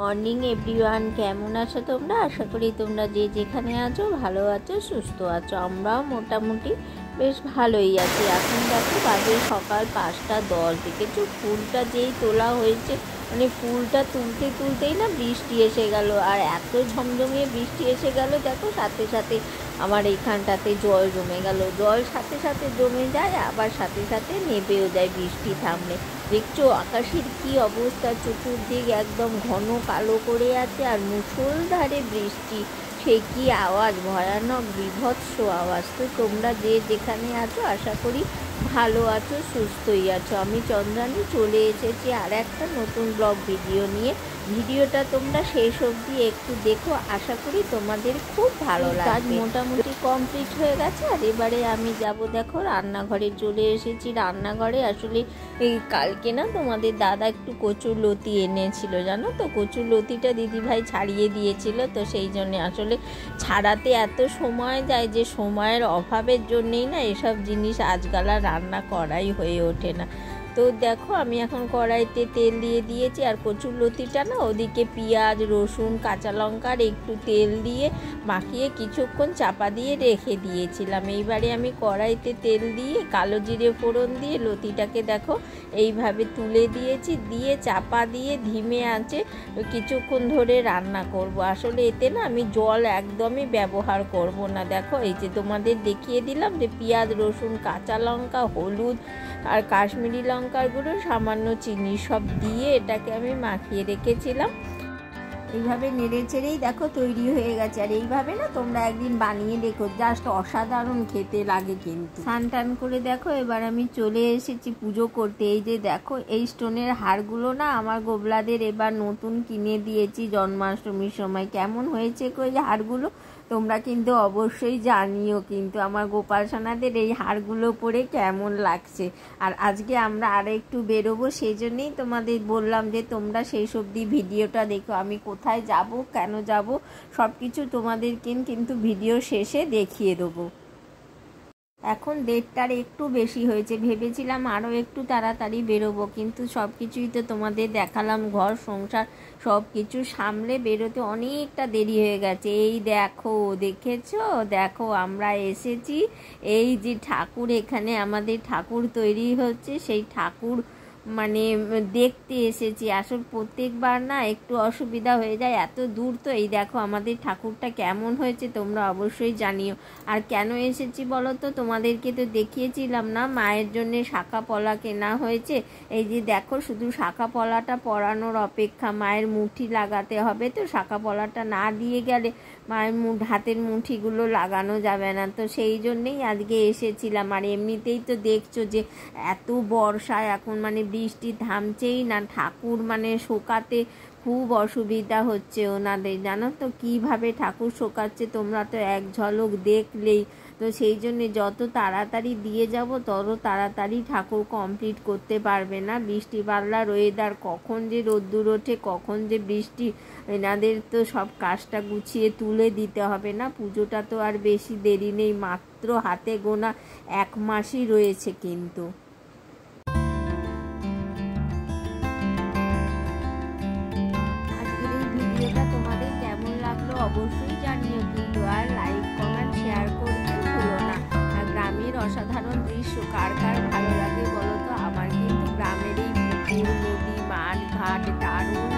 Morning everyone, কেমন আছো তোমরা? আশা করি তোমরা যে যেখানে আছো ভালো আছো, সুস্থ আছো। আমরাও মোটামুটি বেশ ভালোই আছি। এখন দেখো বাজে সকাল 5টা 10। দেখেছো ফুলটা যেই তোলা হয়েছে, মানে ফুলটা তুলতে তুলতেই না বৃষ্টি এসে গেল, আর এত ঝমঝমিয়ে বৃষ্টি এসে গেল। দেখো সাথে সাথে আমার এইখানটাতে জল জমে গেল। জল সাথে সাথে জমে যায়, আবার সাথে সাথে নেবেও যায় বৃষ্টি থামলে। দেখছো আকাশের কি অবস্থা, চতুর্দিক একদম ঘন কালো করে আছে, আর মুষলধারে বৃষ্টি। সে কি আওয়াজ, ভয়ানক বিভৎস আওয়াজ। তো তোমরা যে যেখানে আছো আশা করি ভালো আছো, সুস্থই আছো। আমি চন্দ্রানী চলে এসেছি আর একটা নতুন ব্লগ ভিডিও নিয়ে। ভিডিওটা তোমরা শেষ অবধি একটু দেখো, আশা করি তোমাদের খুব ভালো লাগবে। কাজ মোটামুটি কমপ্লিট হয়ে গেছে, আর এবারে আমি যাব দেখো রান্নাঘরে চলে এসেছি। রান্নাঘরে আসলে এই কালকে না তোমাদের দাদা একটু কচুর লতি এনেছিল, জানো তো। কচুর লতিটা দিদিভাই ছাড়িয়ে দিয়েছিল, তো সেই জন্যে আসলে ছাড়াতে এত সময় যায় যে সময়ের অভাবের জন্যেই না এসব জিনিস আজকাল আর রান্না করাই হয়ে ওঠে না। তো দেখো আমি এখন কড়াইতে তেল দিয়ে দিয়েছি, আর কচুর লতিটা না ওদিকে পেঁয়াজ রসুন কাঁচা লঙ্কার একটু তেল দিয়ে মাখিয়ে কিছুক্ষণ চাপা দিয়ে রেখে দিয়েছিলাম। এইবারে আমি কড়াইতে তেল দিয়ে কালো জিরে ফোড়ন দিয়ে লতিটাকে দেখো এইভাবে তুলে দিয়েছি, দিয়ে চাপা দিয়ে ধিমে আঁচে কিছুক্ষণ ধরে রান্না করব। আসলে এতে না আমি জল একদমই ব্যবহার করব না। দেখো এই যে তোমাদের দেখিয়ে দিলাম যে পেঁয়াজ রসুন কাঁচা লঙ্কা হলুদ আর কাশ্মীরি লঙ্কার গুঁড়ো সামান্য চিনি সব দিয়ে এটাকে আমি মাখিয়ে রেখেছিলাম। এইভাবে নেড়ে চেড়েই দেখো তৈরি হয়ে গেছে। আর এইভাবে না তোমরা একদিন বানিয়ে দেখো, জাস্ট অসাধারণ খেতে লাগে কিন্তু। স্নান টান করে দেখো এবার আমি চলে এসেছি পুজো করতে। এই যে দেখো এই স্টোনের হারগুলো না আমার গোবলাদের এবার নতুন কিনে দিয়েছি জন্মাষ্টমীর সময়। কেমন হয়েছে কই হারগুলো তোমরা কিন্তু অবশ্যই জানিও কিন্তু আমার গোপাল সোনাদের এই হারগুলো পরে কেমন লাগছে। আর আজকে আমরা আর একটু বেরোবো, সেই জন্যেই তোমাদের বললাম যে তোমরা সেই সবদি ভিডিওটা দেখো। আমি কোথায় যাব কেন যাব সব কিছু তোমাদের কিন্তু ভিডিও শেষে দেখিয়ে দেবো। এখন 1:30টার একটু বেশি হয়েছে, ভেবেছিলাম আরও একটু তাড়াতাড়ি বেরোবো, কিন্তু সব কিছুই তো তোমাদের দেখালাম, ঘর সংসার সব কিছু সামলে বেরোতে অনেকটা দেরি হয়ে গেছে। এই দেখো দেখেছো, দেখো আমরা এসেছি। এই যে ঠাকুর, এখানে আমাদের ঠাকুর তৈরি হচ্ছে, সেই ঠাকুর মানে দেখতে এসেছি। আসলে প্রত্যেকবার না একটু অসুবিধা হয়ে যায়, এত দূর তো। এই দেখো আমাদের ঠাকুরটা কেমন হয়েছে তোমরা অবশ্যই জানিও। আর কেন এসেছি বলো তো, তোমাদেরকে তো দেখিয়েছিলাম না মায়ের জন্য শাঁখা পলা কেনা হয়েছে। এই যে দেখো শুধু শাঁখা পলাটা পরানোর অপেক্ষা, মায়ের মুঠি লাগাতে হবে, তো শাঁখা পলাটা না দিয়ে গেলে মায়ের হাতের মুঠিগুলো লাগানো যাবে না। তো সেই জন্যেই আজকে এসেছিলাম। আর এমনিতেই তো দেখছো যে এত বর্ষায় এখন মানে বৃষ্টি থামছেই না, ঠাকুর মানে শোকাতে খুব অসুবিধা হচ্ছে ওনাদের, জানো তো কীভাবে ঠাকুর শোকাচ্ছে তোমরা তো এক ঝলক দেখলেই। তো সেই জন্যে যত তাড়াতাড়ি দিয়ে যাব তত তাড়াতাড়ি ঠাকুর কমপ্লিট করতে পারবে না। বৃষ্টি বাদলার ওয়েদার, কখন যে রোদ্দুর ওঠে কখন যে বৃষ্টি, এনাদের তো সব কাজটা গুছিয়ে তুলে দিতে হবে না। পুজোটা তো আর বেশি দেরি নেই, মাত্র হাতে গোনা 1 মাসই রয়েছে কিন্তু। আজকের এই ভিডিওটা তোমাদের কেমন লাগলো অবশ্যই জানিও কিন্তু, আর লাইক কমেন্ট শেয়ার করতে ভুলো না। আর গ্রামের অসাধারণ দৃশ্য কার কার ভালো লাগে বলো তো? আমার কিন্তু গ্রামের এই পুকুর নদী মাঠ ঘাট দারুণ